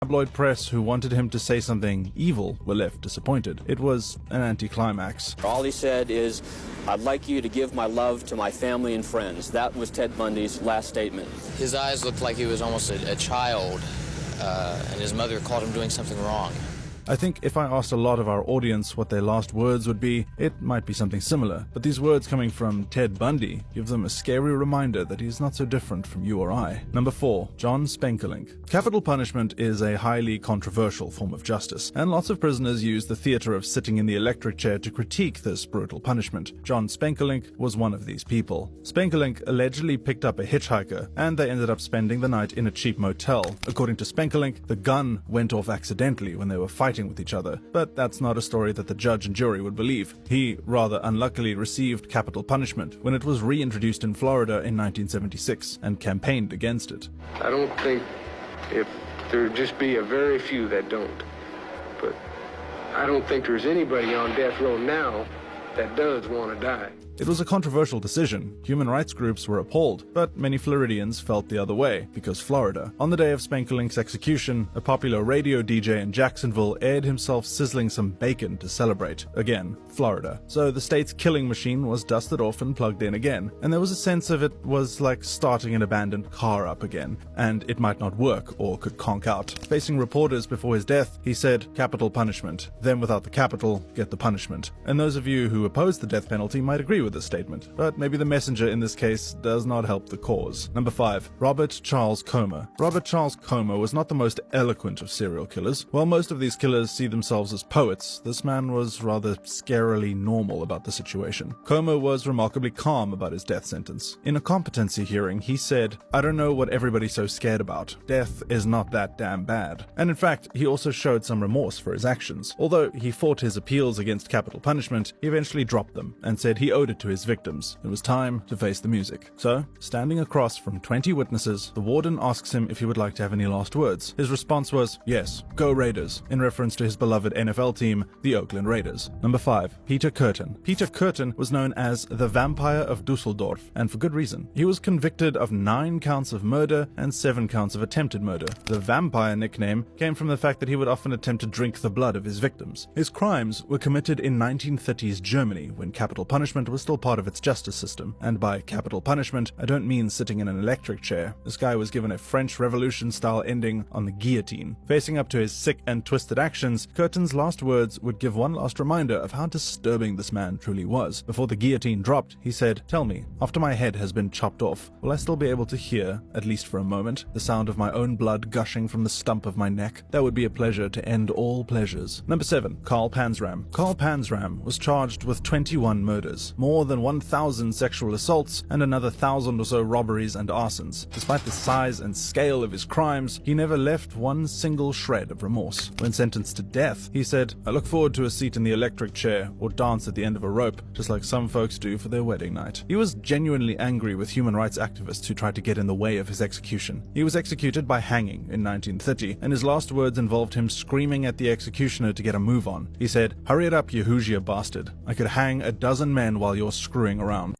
Tabloid press who wanted him to say something evil were left disappointed. It was an anticlimax. All he said is, "I'd like you to give my love to my family and friends." That was Ted Bundy's last statement. His eyes looked like he was almost a child, and his mother caught him doing something wrong. I think if I asked a lot of our audience what their last words would be, it might be something similar. But these words coming from Ted Bundy give them a scary reminder that he's not so different from you or I. Number 4. John Spenkelink. Capital punishment is a highly controversial form of justice, and lots of prisoners use the theater of sitting in the electric chair to critique this brutal punishment. John Spenkelink was one of these people. Spenkelink allegedly picked up a hitchhiker, and they ended up spending the night in a cheap motel. According to Spenkelink, the gun went off accidentally when they were fighting with each other, but that's not a story that the judge and jury would believe. He rather unluckily received capital punishment when it was reintroduced in Florida in 1976 and campaigned against it. I don't think if there'd just be a very few that don't, but I don't think there's anybody on death row now that does want to die. It was a controversial decision. Human rights groups were appalled, but many Floridians felt the other way, because Florida. On the day of Spenkelink's execution, a popular radio DJ in Jacksonville aired himself sizzling some bacon to celebrate. Again, Florida. So the state's killing machine was dusted off and plugged in again, and there was a sense of it was like starting an abandoned car up again, and it might not work or could conk out. Facing reporters before his death, he said, "Capital punishment. Then without the capital, get the punishment." And those of you who oppose the death penalty might agree with this statement, but maybe the messenger in this case does not help the cause. Number 5. Robert Charles Comer. Robert Charles Comer was not the most eloquent of serial killers. While most of these killers see themselves as poets, this man was rather scarily normal about the situation. Comer was remarkably calm about his death sentence. In a competency hearing, he said, "I don't know what everybody's so scared about. Death is not that damn bad." And in fact, he also showed some remorse for his actions. Although he fought his appeals against capital punishment, he eventually dropped them and said he owed it to his victims. It was time to face the music. So, standing across from 20 witnesses, the warden asks him if he would like to have any last words. His response was, "Yes, go Raiders," in reference to his beloved NFL team, the Oakland Raiders. Number 5. Peter Kürten. Peter Kürten was known as the Vampire of Dusseldorf, and for good reason. He was convicted of 9 counts of murder and 7 counts of attempted murder. The vampire nickname came from the fact that he would often attempt to drink the blood of his victims. His crimes were committed in 1930s Germany, when capital punishment was still part of its justice system. And by capital punishment, I don't mean sitting in an electric chair. This guy was given a French Revolution-style ending on the guillotine. Facing up to his sick and twisted actions, Kürten's last words would give one last reminder of how disturbing this man truly was. Before the guillotine dropped, he said, "Tell me, after my head has been chopped off, will I still be able to hear, at least for a moment, the sound of my own blood gushing from the stump of my neck? That would be a pleasure to end all pleasures." Number 7. Carl Panzram. Carl Panzram was charged with 21 murders, more than 1,000 sexual assaults, and another 1,000 or so robberies and arsons. Despite the size and scale of his crimes, he never left one single shred of remorse. When sentenced to death, he said, "I look forward to a seat in the electric chair or dance at the end of a rope, just like some folks do for their wedding night." He was genuinely angry with human rights activists who tried to get in the way of his execution. He was executed by hanging in 1930, and his last words involved him screaming at the executioner to get a move on. He said, "Hurry it up, you Hoosier bastard. I could hang a dozen men while you're screwing around."